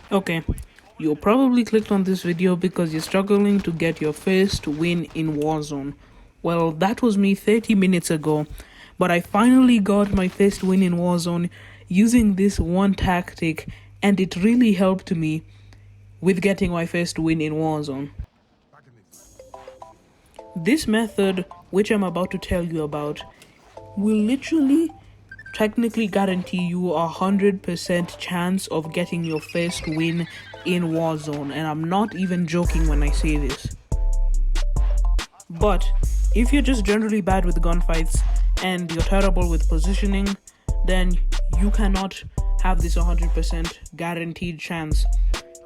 Okay, you probably clicked on this video because you're struggling to get your first win in Warzone. Well, that was me 30 minutes ago, but I finally got my first win in Warzone using this one tactic, and it really helped me with getting my first win in Warzone. This method, which I'm about to tell you about, will literally technically guarantee you 100% chance of getting your first win in Warzone, and I'm not even joking when I say this. But if you're just generally bad with gunfights and you're terrible with positioning, then you cannot have this 100% guaranteed chance.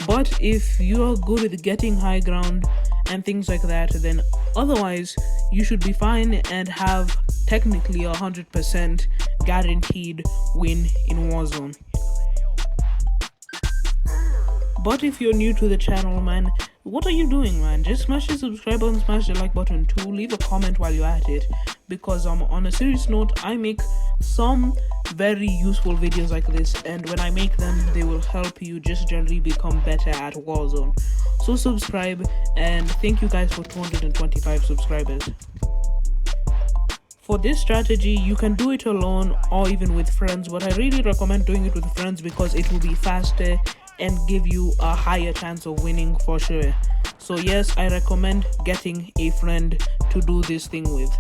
But if you're good with getting high ground and things like that, then otherwise you should be fine and have technically 100% guaranteed win in Warzone. But if you're new to the channel, man, what are you doing, man? Just smash the subscribe button, smash the like button too, leave a comment while you're at it, because on a serious note, I make some very useful videos like this, and when I make them, they will help you just generally become better at Warzone. So subscribe, and thank you guys for 225 subscribers. For this strategy, you can do it alone or even with friends, but I really recommend doing it with friends because it will be faster and give you a higher chance of winning for sure. So yes, I recommend getting a friend to do this thing with.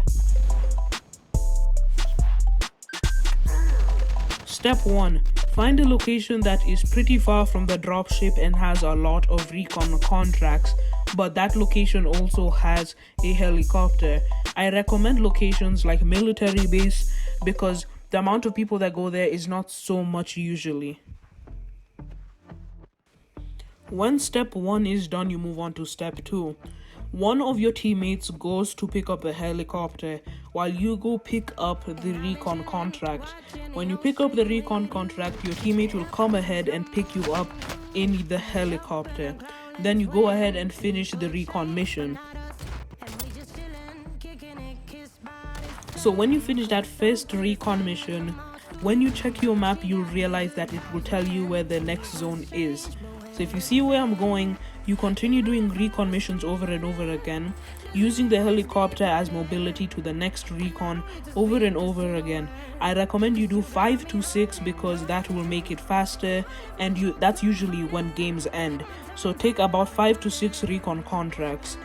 Step 1. Find a location that is pretty far from the dropship and has a lot of recon contracts, but that location also has a helicopter. I recommend locations like military base because the amount of people that go there is not so much usually. When step 1 is done, you move on to step 2. One of your teammates goes to pick up the helicopter while you go pick up the recon contract. When you pick up the recon contract, your teammate will come ahead and pick you up in the helicopter. Then you go ahead and finish the recon mission. So when you finish that first recon mission, when you check your map, you'll realize that it will tell you where the next zone is. So if you see where I'm going, you continue doing recon missions over and over again, using the helicopter as mobility to the next recon over and over again. I recommend you do 5 to 6 because that will make it faster, and that's usually when games end. So take about 5 to 6 recon contracts.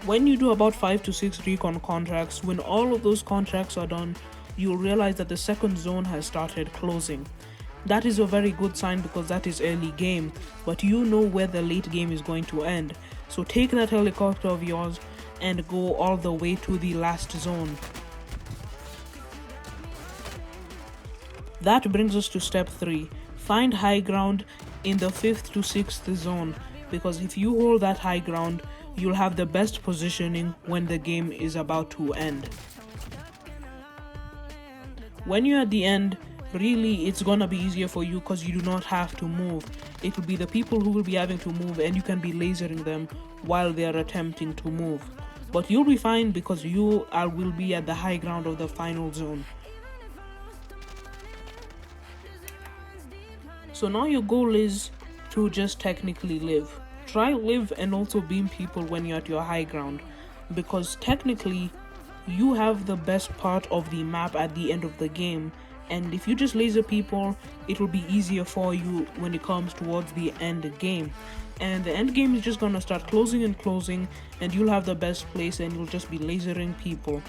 When you do about 5 to 6 recon contracts, when all of those contracts are done, you'll realize that the second zone has started closing. That is a very good sign because that is early game, but you know where the late game is going to end. So take that helicopter of yours and go all the way to the last zone. That brings us to step 3. Find high ground in the 5th to 6th zone, because if you hold that high ground, you'll have the best positioning when the game is about to end. When you're at the end, really it's gonna be easier for you because you do not have to move. It will be the people who will be having to move, and you can be lasering them while they are attempting to move. But you'll be fine because you will be at the high ground of the final zone. So now your goal is to just technically live. Try live and also beam people when you're at your high ground, because technically you have the best part of the map at the end of the game, and if you just laser people, it will be easier for you when it comes towards the end game. And the end game is just gonna start closing and closing, and you'll have the best place and you'll just be lasering people.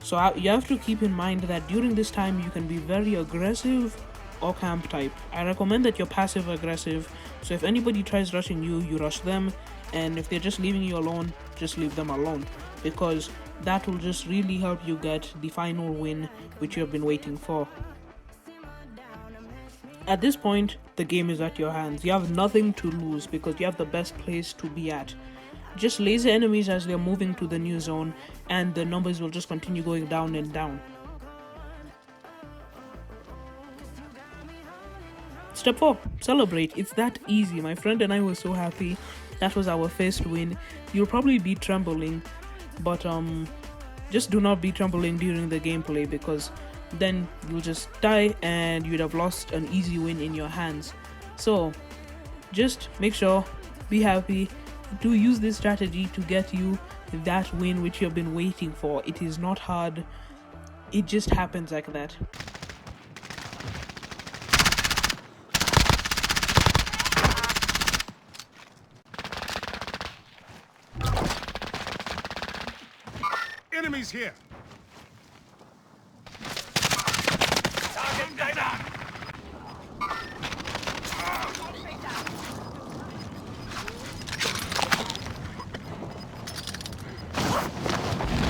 So you have to keep in mind that during this time you can be very aggressive or camp type. I recommend that you're passive aggressive, so if anybody tries rushing you, you rush them, and if they're just leaving you alone, just leave them alone, because that will just really help you get the final win which you have been waiting for. At this point, the game is at your hands. You have nothing to lose because you have the best place to be at. Just laser enemies as they're moving to the new zone, and the numbers will just continue going down and down. Step 4, celebrate. It's that easy. My friend and I were so happy. That was our first win. You'll probably be trembling, but just do not be trembling during the gameplay, because then you'll just die and you'd have lost an easy win in your hands. So just make sure, be happy to use this strategy to get you that win which you've been waiting for. It is not hard, it just happens like that. Enemies here. Target down.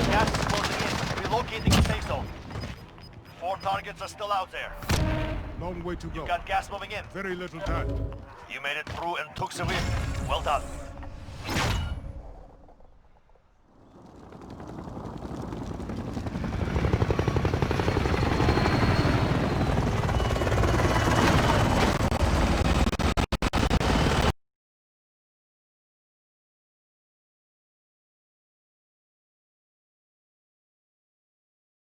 Gas is closing in. Relocating the safe zone. 4 targets are still out there. Long way to go. You got gas moving in. Very little time. You made it through and took the win. Well done.